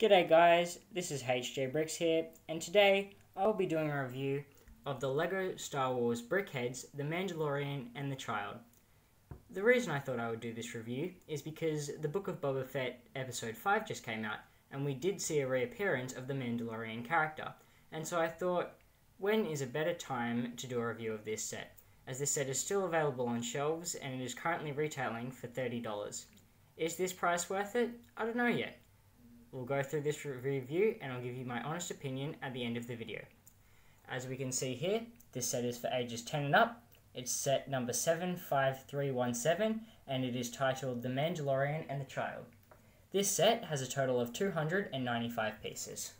G'day guys, this is HJ Bricks here, and today I will be doing a review of the LEGO Star Wars BrickHeadz, The Mandalorian and the Child. The reason I thought I would do this review is because the Book of Boba Fett Episode 5 just came out, and we did see a reappearance of the Mandalorian character, and so I thought, when is a better time to do a review of this set, as this set is still available on shelves and it is currently retailing for $30. Is this price worth it? I don't know yet. We'll go through this review and I'll give you my honest opinion at the end of the video. As we can see here, this set is for ages 10 and up. It's set number 75317 and it is titled The Mandalorian and the Child. This set has a total of 295 pieces.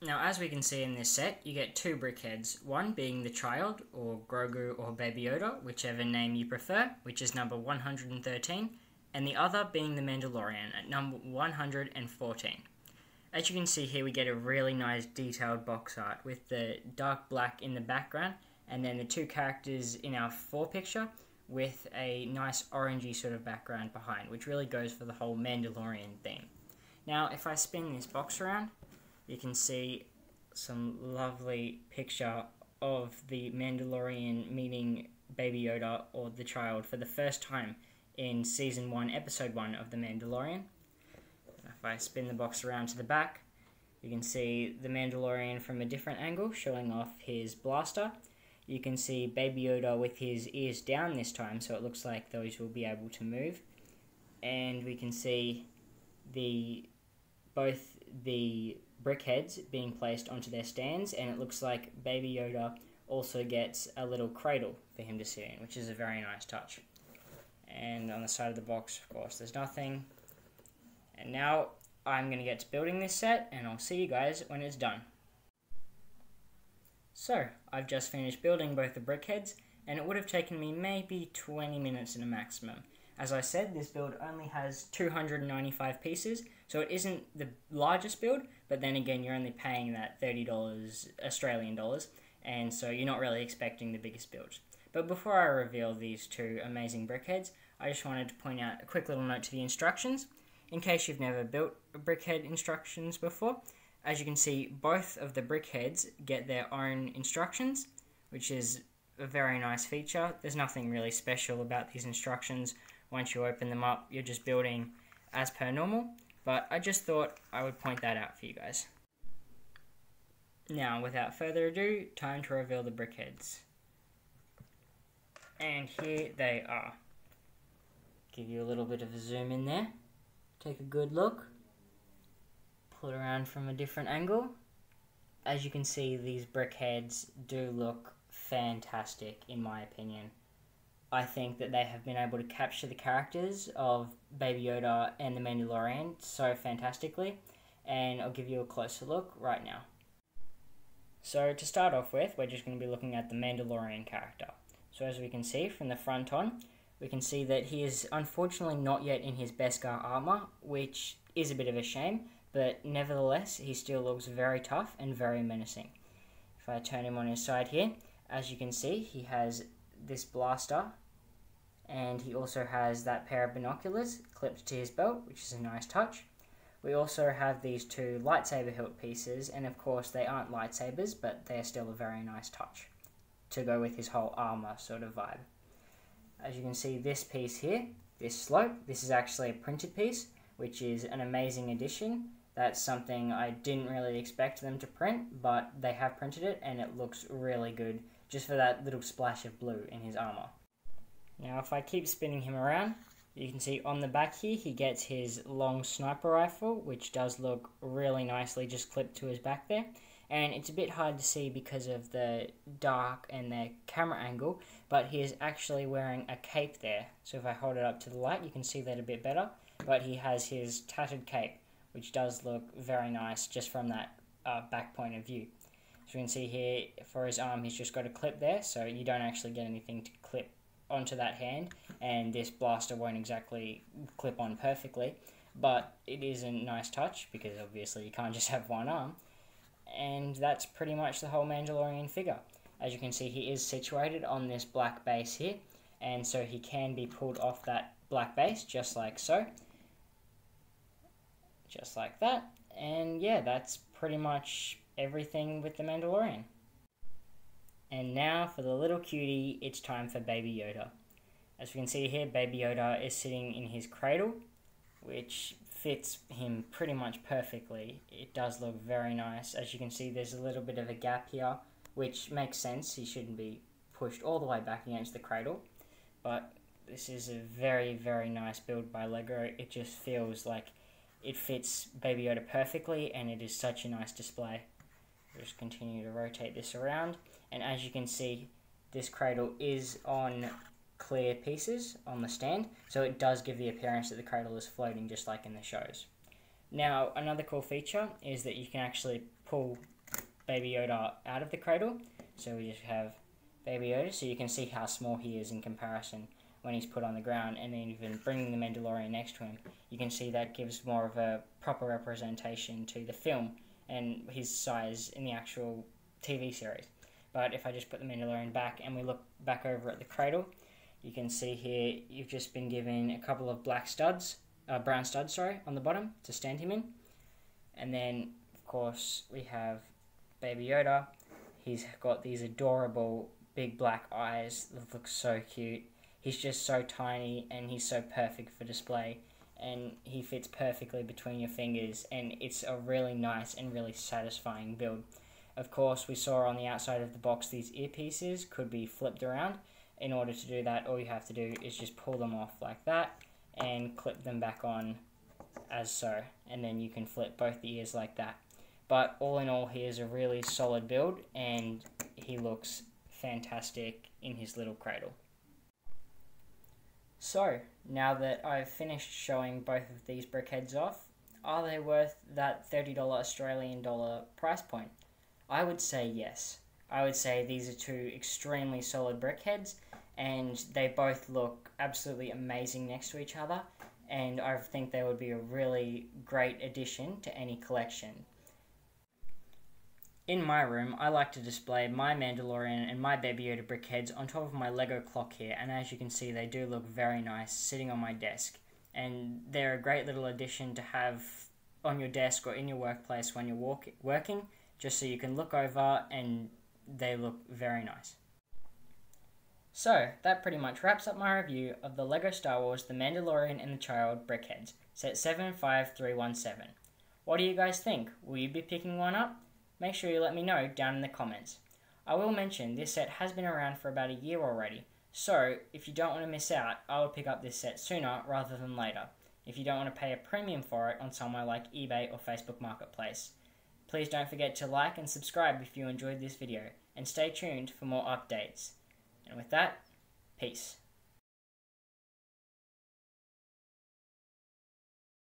Now, as we can see in this set, you get two BrickHeadz, one being the Child, or Grogu or Baby Yoda, whichever name you prefer, which is number 113, and the other being the Mandalorian at number 114. As you can see here, we get a really nice detailed box art with the dark black in the background, and then the two characters in our fore picture with a nice orangey sort of background behind, which really goes for the whole Mandalorian theme. Now, if I spin this box around, you can see some lovely picture of the Mandalorian meeting Baby Yoda or the Child for the first time in Season 1, Episode 1 of The Mandalorian. If I spin the box around to the back, you can see the Mandalorian from a different angle showing off his blaster. You can see Baby Yoda with his ears down this time, so it looks like those will be able to move. And we can see both the BrickHeadz being placed onto their stands, and it looks like Baby Yoda also gets a little cradle for him to sit in, which is a very nice touch. And on the side of the box, of course, there's nothing. And now I'm going to get to building this set, and I'll see you guys when it's done. So, I've just finished building both the BrickHeadz, and it would have taken me maybe 20 minutes in a maximum. As I said, this build only has 295 pieces, so it isn't the largest build, but then again, you're only paying that $30 Australian dollars, and so you're not really expecting the biggest build. But before I reveal these two amazing BrickHeadz, I just wanted to point out a quick little note to the instructions, in case you've never built BrickHead instructions before. As you can see, both of the BrickHeadz get their own instructions, which is a very nice feature. There's nothing really special about these instructions. Once you open them up, you're just building as per normal, but I just thought I would point that out for you guys. Now, without further ado, time to reveal the BrickHeadz. And here they are. Give you a little bit of a zoom in there. Take a good look. Pull it around from a different angle. As you can see, these BrickHeadz do look fantastic in my opinion. I think that they have been able to capture the characters of Baby Yoda and the Mandalorian so fantastically, and I'll give you a closer look right now. So to start off with, we're just going to be looking at the Mandalorian character. So as we can see from the front on, we can see that he is unfortunately not yet in his Beskar armor, which is a bit of a shame, but nevertheless he still looks very tough and very menacing. If I turn him on his side here, as you can see, he has this blaster, and he also has that pair of binoculars clipped to his belt, which is a nice touch. We also have these two lightsaber hilt pieces, and of course they aren't lightsabers, but they are still a very nice touch to go with his whole armor sort of vibe. As you can see, this piece here, this slope, this is actually a printed piece, which is an amazing addition. That's something I didn't really expect them to print, but they have printed it and it looks really good just for that little splash of blue in his armor. Now if I keep spinning him around, you can see on the back here he gets his long sniper rifle, which does look really nicely just clipped to his back there. And it's a bit hard to see because of the dark and the camera angle, but he is actually wearing a cape there. So if I hold it up to the light, you can see that a bit better. But he has his tattered cape, which does look very nice just from that back point of view. So you can see here, for his arm, he's just got a clip there, so you don't actually get anything to clip onto that hand, and this blaster won't exactly clip on perfectly, but it is a nice touch, because obviously you can't just have one arm. And that's pretty much the whole Mandalorian figure. As you can see, he is situated on this black base here, and so he can be pulled off that black base, just like so. just like that. And yeah, that's pretty much everything with the Mandalorian. And now for the little cutie, it's time for Baby Yoda. As we can see here, Baby Yoda is sitting in his cradle, which fits him pretty much perfectly. It does look very nice. As you can see, there's a little bit of a gap here, which makes sense. He shouldn't be pushed all the way back against the cradle. But this is a very, very nice build by LEGO. It just feels like it fits Baby Yoda perfectly, and it is such a nice display. Just continue to rotate this around, and as you can see, this cradle is on clear pieces on the stand, so it does give the appearance that the cradle is floating just like in the shows. Now, another cool feature is that you can actually pull Baby Yoda out of the cradle. So we just have Baby Yoda, so you can see how small he is in comparison when he's put on the ground, and then even bringing the Mandalorian next to him, you can see that gives more of a proper representation to the film and his size in the actual TV series. But if I just put the Mandalorian back and we look back over at the cradle, you can see here you've just been given a couple of brown studs, on the bottom to stand him in. And then, of course, we have Baby Yoda. He's got these adorable big black eyes that look so cute. He's just so tiny and he's so perfect for display, and he fits perfectly between your fingers, and it's a really nice and really satisfying build. Of course, we saw on the outside of the box these earpieces could be flipped around. In order to do that, all you have to do is just pull them off like that and clip them back on as so, and then you can flip both the ears like that. But all in all, he is a really solid build, and he looks fantastic in his little cradle. So, now that I've finished showing both of these BrickHeadz off, are they worth that $30 Australian dollar price point? I would say yes. I would say these are two extremely solid BrickHeadz, and they both look absolutely amazing next to each other, and I think they would be a really great addition to any collection. In my room, I like to display my Mandalorian and my Baby Yoda BrickHeadz on top of my Lego clock here, and as you can see, they do look very nice sitting on my desk. And they're a great little addition to have on your desk or in your workplace when you're working, just so you can look over and they look very nice. So, that pretty much wraps up my review of the LEGO Star Wars The Mandalorian and the Child BrickHeadz, set 75317. What do you guys think? Will you be picking one up? Make sure you let me know down in the comments. I will mention this set has been around for about a year already, so if you don't want to miss out, I would pick up this set sooner rather than later, if you don't want to pay a premium for it on somewhere like eBay or Facebook Marketplace. Please don't forget to like and subscribe if you enjoyed this video, and stay tuned for more updates. And with that, peace.